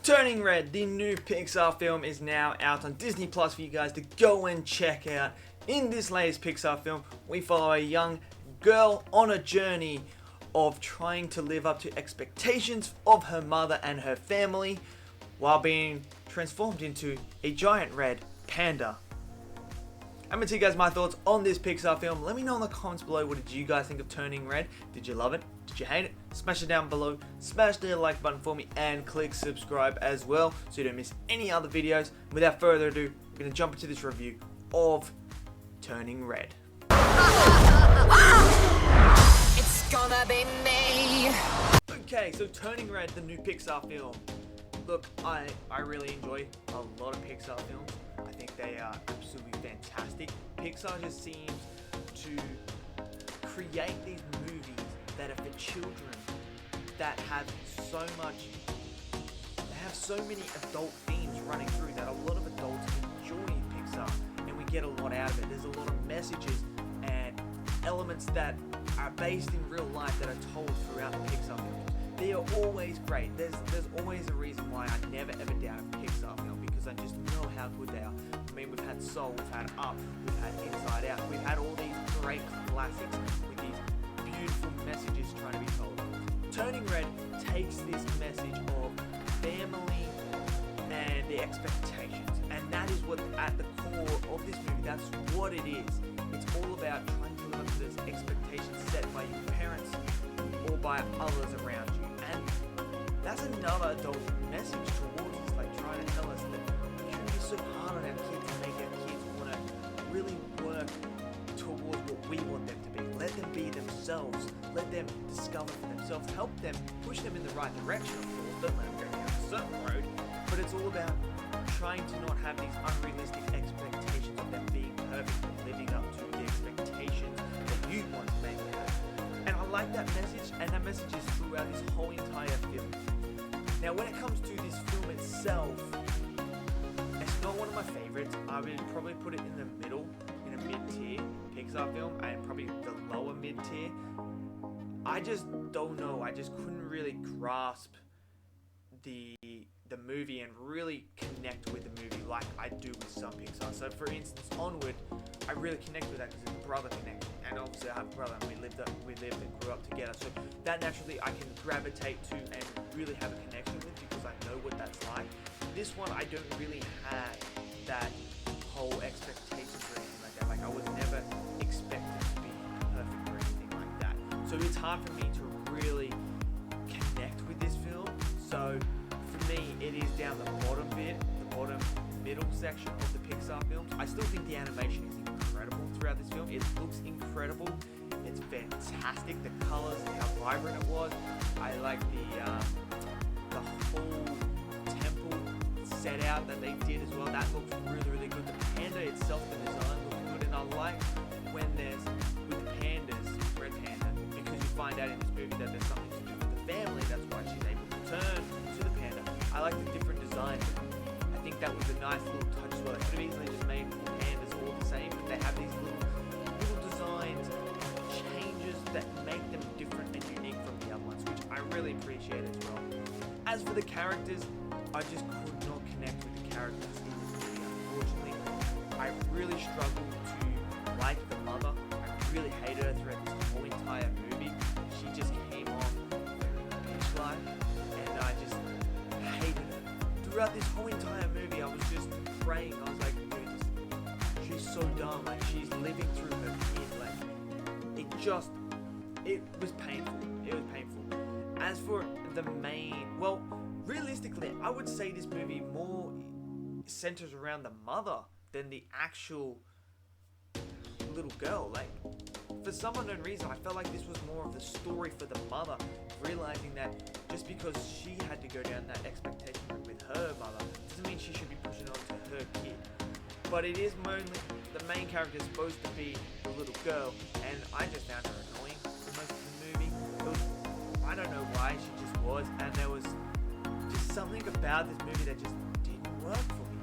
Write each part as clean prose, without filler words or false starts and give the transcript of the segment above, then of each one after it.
Turning Red, the new Pixar film, is now out on Disney Plus for you guys to go and check out. In this latest Pixar film, we follow a young girl on a journey of trying to live up to expectations of her mother and her family while being transformed into a giant red panda. I'm going to tell you guys my thoughts on this Pixar film. Let me know in the comments below, what did you guys think of Turning Red? Did you love it? Did you hate it? Smash it down below, smash the like button for me, and click subscribe as well so you don't miss any other videos. Without further ado, we're going to jump into this review of Turning Red. It's gonna be me. Okay, so Turning Red, the new Pixar film. Look, I really enjoy a lot of Pixar films. I think they are absolutely fantastic. Pixar just seems to create these movies that are for children that have so many adult themes running through that a lot of adults enjoy Pixar, and we get a lot out of it. There's a lot of messages and elements that are based in real life that are told throughout the Pixar films. They are always great. There's always a reason why I never ever doubt a Pixar film, because I just know how good they are. I mean, we've had Soul, we've had Up, we've had Inside Out, we've had all these great classics with these beautiful messages trying to be told. Turning Red takes this message of family and the expectations, and that is what at the core of this movie, that's what it is. It's all about trying to live up to those expectations set by your parents or by others around you. And that's another adult message towards us, like trying to tell us that we shouldn't be so hard on our kids and make our kids want to really work towards what we want them to be. Let them be themselves. Let them discover for themselves. Help them, push them in the right direction, of course. Don't let them go down a certain road. But it's all about trying to not have these unrealistic expectations of them being perfect and living up to the expectations that you once maybe had. And I like that message, and that message is throughout this whole entire film. Now, when it comes to this film itself, it's not one of my favorites. I would probably put it in the middle, in a mid-tier Pixar film, and probably the lower mid-tier. I just don't know. I just couldn't really grasp the movie and really connect with the movie like I do with some Pixar. So, for instance, Onward, I really connect with that because it's a brother connection, and obviously I have a brother, and we lived and grew up together. So that naturally I can gravitate to and really have a connection with, because I know what that's like. This one, I don't really have that whole expectations or anything like that. Like, I was never expected to be perfect or anything like that. So it's hard for me to really connect with this film. So for me, it is down the bottom bit, the bottom middle section of the Pixar films. I still think the animation is incredible throughout this film. It looks incredible. It's fantastic. The colors and how vibrant it was. I like the whole temple set out that they did as well. That looks really, really good. The panda itself, the design looks good, and I like when there's with the pandas, red panda, because you find out in this movie that there's something to do with the family. That's why she's able to turn to the panda. I like the different designs. I think that was a nice little touch as well. They could have easily just made the pandas all the same, but they have these little designs, changes that make them different and unique from the other ones, which I really appreciate as well. As for the characters, I just could not connect with the characters in this movie, unfortunately. I really struggled to like the mother. I really hated her throughout this whole entire movie. She just came off very bitch-like, and I just hated her. Throughout this whole entire movie, I was just praying. I was like, dude, she's so dumb. Like, she's living through her kid. Like, it was painful. It was painful. As for the main, well, realistically, I would say this movie more centers around the mother than the actual little girl. Like, for some unknown reason, I felt like this was more of the story for the mother, realizing that just because she had to go down that expectation route with her mother doesn't mean she should be pushing on to her kid. But it is mainly, the main character is supposed to be the little girl, and I just found her annoying for most of the movie. I don't know why, she just was, and there was just something about this movie that just didn't work for me.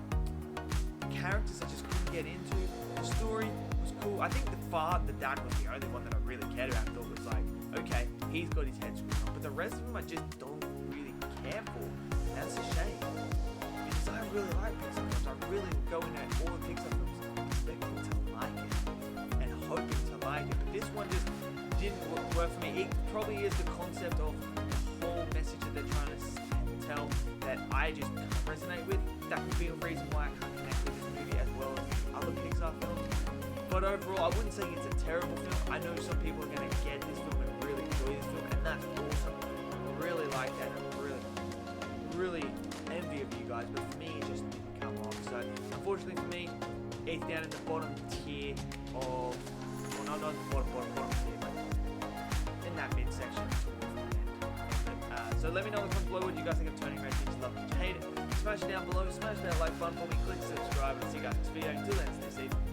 The characters I just couldn't get into. The story was cool. I think the dad was the only one that I really cared about. I thought was like, okay, he's got his head screwed on. But the rest of them I just don't really care for. That's a shame. really like Pixar films. I really go into all the Pixar films expecting to like it and hoping to like it. But this one just didn't work for me. It probably is the concept of the whole message that they're trying to tell that I just can't resonate with. That could be a reason why I can't connect with this movie as well as other Pixar films. But overall, I wouldn't say it's a terrible film. I know some people are going to get this film and really enjoy this film, and that's awesome. I really like that. I'm really envy of you guys, but for me, it just didn't come off. So, unfortunately for me, it's down in the bottom tier of, well, not the bottom tier, but in that midsection towards the end. So let me know in the comments below what you guys think of Turning Red. If you love it, hate it, smash it down below, smash that like button for me, click subscribe, and see you guys next video. Until then, stay safe.